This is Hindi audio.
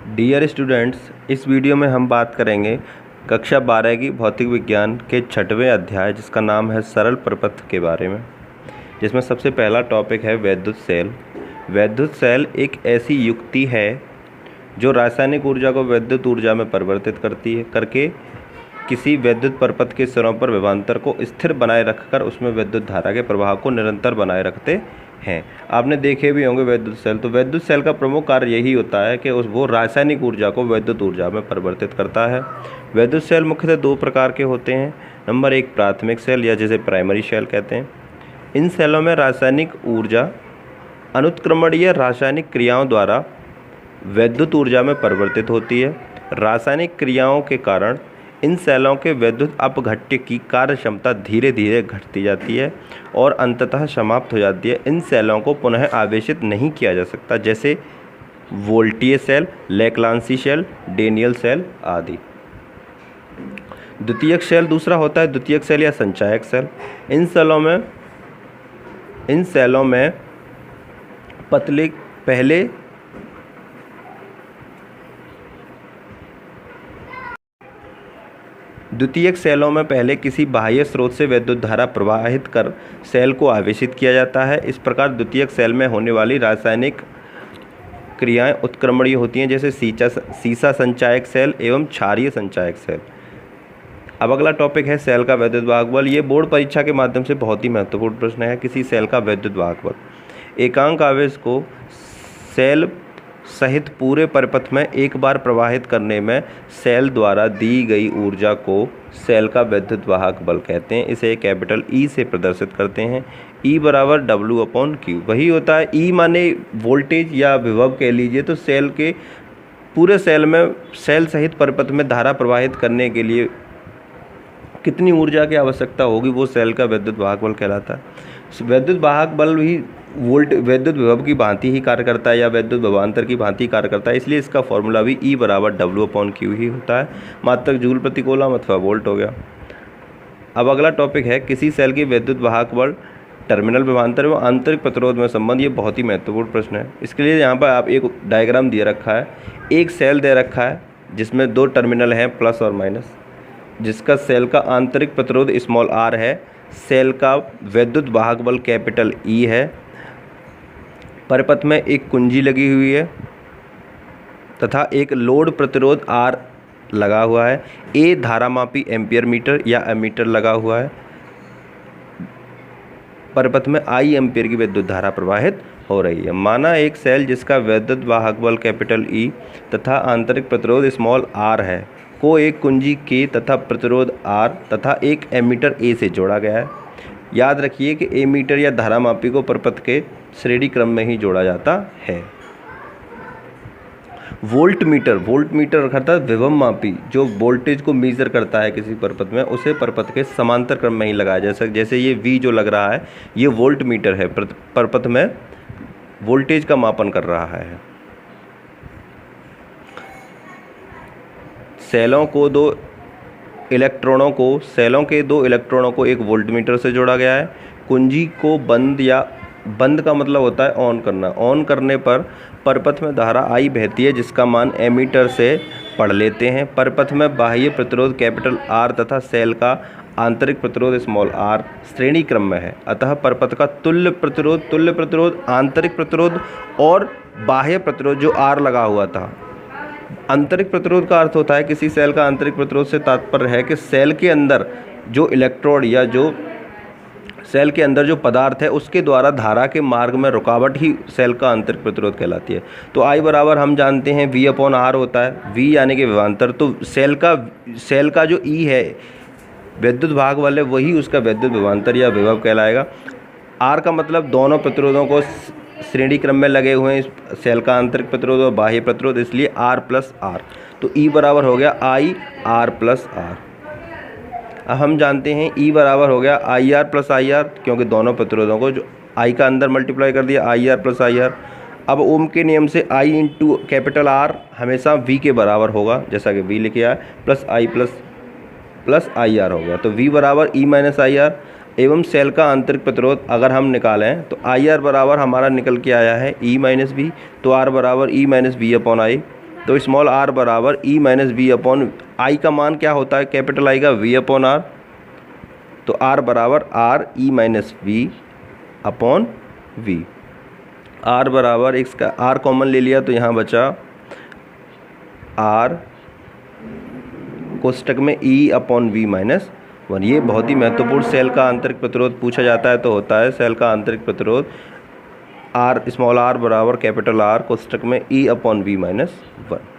डियर स्टूडेंट्स, इस वीडियो में हम बात करेंगे कक्षा 12 की भौतिक विज्ञान के 6वें अध्याय जिसका नाम है सरल प्रपथ के बारे में, जिसमें सबसे पहला टॉपिक है वैद्युत सेल। वैद्युत सेल एक ऐसी युक्ति है जो रासायनिक ऊर्जा को वैद्युत ऊर्जा में परिवर्तित करके किसी वैद्युत परपथ के सिरों पर विभवांतर को स्थिर बनाए रखकर उसमें विद्युत धारा के प्रवाह को निरंतर बनाए रखते हैं। आपने देखे भी होंगे वैद्युत सेल। तो वैद्युत सेल का प्रमुख कार्य यही होता है कि वो रासायनिक ऊर्जा को वैद्युत ऊर्जा में परिवर्तित करता है। वैद्युत सेल मुख्यतः दो प्रकार के होते हैं। नंबर 1 प्राथमिक सेल या जिसे प्राइमरी सेल कहते हैं। इन सेलों में रासायनिक ऊर्जा अनुत्क्रमणीय रासायनिक क्रियाओं द्वारा वैद्युत ऊर्जा में परिवर्तित होती है। रासायनिक क्रियाओं के कारण इन सेलों के वैद्युत अपघट्य की कार्य क्षमता धीरे धीरे घटती जाती है और अंततः समाप्त हो जाती है। इन सेलों को पुनः आवेशित नहीं किया जा सकता, जैसे वोल्टीय सेल, लेक्लांसी सेल, डेनियल सेल आदि। द्वितीयक सेल दूसरा होता है द्वितीयक सेल या संचायक सेल। इन सेलों में द्वितीयक सेलों में पहले किसी बाह्य स्रोत से विद्युत धारा प्रवाहित कर सेल को आवेशित किया जाता है। इस प्रकार द्वितीयक सेल में होने वाली रासायनिक क्रियाएं उत्क्रमणीय होती हैं, जैसे सीसा संचायक सेल एवं क्षारीय संचायक सेल। अब अगला टॉपिक है सेल का वैद्युत वाहक बल। ये बोर्ड परीक्षा के माध्यम से बहुत ही महत्वपूर्ण प्रश्न है। किसी सेल का वैद्युत वाहक बल। एकांक आवेश को सेल सहित पूरे परिपथ में एक बार प्रवाहित करने में सेल द्वारा दी गई ऊर्जा को सेल का वैद्युत वाहक बल कहते हैं। इसे कैपिटल ई से प्रदर्शित करते हैं। E बराबर W/Q वही होता है। E माने वोल्टेज या विभव कह लीजिए। तो सेल के पूरे सेल में सेल सहित परिपथ में धारा प्रवाहित करने के लिए कितनी ऊर्जा की आवश्यकता होगी, वो सेल का वैद्युत वाहक बल कहलाता है। वैद्युत वाहक बल भी वैद्युत विभव की भांति ही कार्य करता है या वैद्युत विभवांतर की भांति कार्य करता है, इसलिए इसका फॉर्मूला भी E बराबर W/Q ही होता है। मात्रक जूल प्रति कूलम अथवा वोल्ट हो गया। अब अगला टॉपिक है किसी सेल की वैद्युत वाहक बल, टर्मिनल विभवांतर एवं आंतरिक प्रतिरोध में संबंध। ये बहुत ही महत्वपूर्ण प्रश्न है। इसके लिए यहाँ पर आप एक डायग्राम दिया रखा है। एक सेल दे रखा है जिसमें दो टर्मिनल हैं प्लस और माइनस, जिसका सेल का आंतरिक प्रतिरोध स्मॉल r है, सेल का वैद्युत वाहक बल कैपिटल E है, परिपथ में एक कुंजी लगी हुई है तथा एक लोड प्रतिरोध R लगा हुआ है। A धारामापी एम्पियर मीटर या एमीटर लगा हुआ है। परिपथ में I एम्पियर की विद्युत धारा प्रवाहित हो रही है। माना एक सेल जिसका वैद्युत वाहक बल कैपिटल E तथा आंतरिक प्रतिरोध स्मॉल r है को एक कुंजी K तथा प्रतिरोध R तथा एक एमीटर A से जोड़ा गया है। याद रखिए कि एमीटर या धारामापी को परिपथ के श्रेणी क्रम में ही जोड़ा जाता है। वोल्ट मीटर अर्थात विभव मापी जो वोल्टेज को मेजर करता है किसी परिपथ में, उसे परिपथ के समांतर क्रम में ही लगाया जा सकता। जैसे ये V जो लग रहा है ये वोल्ट मीटर है, परिपथ में वोल्टेज का मापन कर रहा है। सेलों के दो इलेक्ट्रॉनों को एक वोल्ट मीटर से जोड़ा गया है। कुंजी को बंद का मतलब होता है ऑन करना। ऑन करने पर परिपथ में धारा I बहती है जिसका मान एमीटर से पढ़ लेते हैं। परिपथ में बाह्य प्रतिरोध कैपिटल R तथा सेल का आंतरिक प्रतिरोध स्मॉल r श्रेणी क्रम में है। अतः परिपथ का तुल्य प्रतिरोध आंतरिक प्रतिरोध और बाह्य प्रतिरोध जो R लगा हुआ था। आंतरिक प्रतिरोध का अर्थ होता है किसी सेल का आंतरिक प्रतिरोध से तात्पर्य है कि सेल के अंदर जो इलेक्ट्रोड या जो सेल के अंदर जो पदार्थ है उसके द्वारा धारा के मार्ग में रुकावट ही सेल का आंतरिक प्रतिरोध कहलाती है। तो I बराबर हम जानते हैं V/R होता है। V यानी कि विभवांतर। तो सेल का जो E है वैद्युत वाहक बल है, वही उसका वैद्युत विभवांतर या विभव कहलाएगा। R का मतलब दोनों प्रतिरोधों को श्रेणी क्रम में लगे हुए हैं, सेल का आंतरिक प्रतिरोध और बाह्य प्रतिरोध, इसलिए R+R। तो E बराबर हो गया IR+R। अब हम जानते हैं E बराबर हो गया IR+IR, क्योंकि दोनों प्रतिरोधों को जो I का अंदर मल्टीप्लाई कर दिया IR+IR। अब ओम के नियम से I इंटू कैपिटल R हमेशा V के बराबर होगा, जैसा कि V लिखे आया, प्लस I प्लस IR हो गया। तो V बराबर E-IR एवं सेल का आंतरिक प्रतिरोध अगर हम निकालें तो IR बराबर हमारा निकल के आया है E-V, तो R बराबर E-V/I। तो स्मॉल आर बराबर E minus V upon I का मान क्या होता है कैपिटल आई का वी अपॉन आर, तो आर बराबर R E minus V upon V. R बराबर इसका आर कॉमन ले लिया तो यहाँ बचा आर कोष्टक में ई अपॉन वी माइनस 1। ये बहुत ही महत्वपूर्ण सेल का आंतरिक प्रतिरोध पूछा जाता है तो होता है सेल का आंतरिक प्रतिरोध आर स्मॉल आर बराबर कैपिटल आर कोष्टक में ई अपॉन वी माइनस 1।